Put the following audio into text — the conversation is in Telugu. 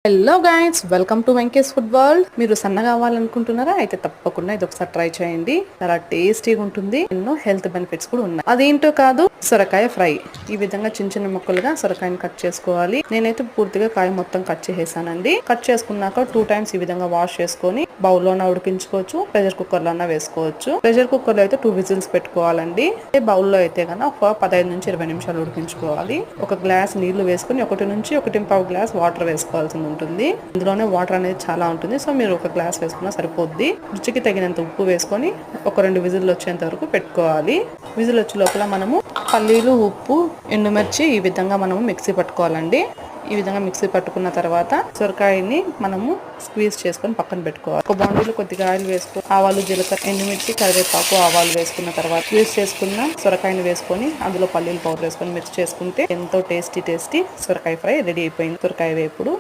Hello guys, welcome to Venky's food world. మీరు సన్నగా అవ్వాలనుకుంటున్నారా? అయితే తప్పకుండా ఇది ఒకసారి ట్రై చేయండి. చాలా టేస్టీగా ఉంటుంది. ఎన్నో హెల్త్ బెనిఫిట్స్ కూడా ఉన్నాయి. అదేంటో కాదు, సొరకాయ ఫ్రై. ఈ విధంగా చిన్న చిన్న ముక్కలుగా సొరకాయని కట్ చేసుకోవాలి. నేనైతే పూర్తిగా కాయ మొత్తం కట్ చేసేసానండి. కట్ చేసుకున్నాక 2 times ఈ విధంగా వాష్ చేసుకొని బౌల్లోన ఉడికించుకోవచ్చు, ప్రెషర్ కుక్కర్ లోన వేసుకోవచ్చు. ప్రెషర్ కుక్కర్ లో అయితే 2 whistles పెట్టుకోవాలండి. బౌల్లో అయితే కన్నా ఒక 15 నుంచి 20 నిమిషాలు ఉడికించుకోవాలి. ఒక గ్లాస్ నీళ్లు వేసుకొని 1 నుంచి 1.5 గ్లాస్ వాటర్ వేసుకోవాల్సింది ఉంటుంది. ఇందులోనే వాటర్ అనేది చాలా ఉంటుంది. సో మీరు ఒక గ్లాస్ వేసుకున్నా సరిపోద్ది. రుచికి తగినంత ఉప్పు వేసుకొని ఒక 2 విజిల్లు వచ్చేంత వరకు పెట్టుకోవాలి. విజిల్ వచ్చే లోపల మనము పల్లీలు, ఉప్పు, ఎండుమిర్చి ఈ విధంగా మనము మిక్సీ పట్టుకోవాలండి. ఈ విధంగా మిక్సీ పట్టుకున్న తర్వాత సొరకాయని మనము స్క్వీజ్ చేసుకొని పక్కన పెట్టుకోవాలి. ఒక బాండీలో కొద్దిగా ఆయిల్ వేసుకొని ఆవాలు, జీలకర్ర, ఎండుమిర్చి, కరివేపాకు, ఆవాలు వేసుకున్న తర్వాత స్క్వీజ్ చేసుకున్న సొరకాయని వేసుకొని అందులో పల్లీలు పౌడర్ వేసుకొని మిక్స్ చేసుకుంటే ఎంతో టేస్టీ సొరకాయ ఫ్రై రెడీ అయిపోయింది. సొరకాయ వేపుడు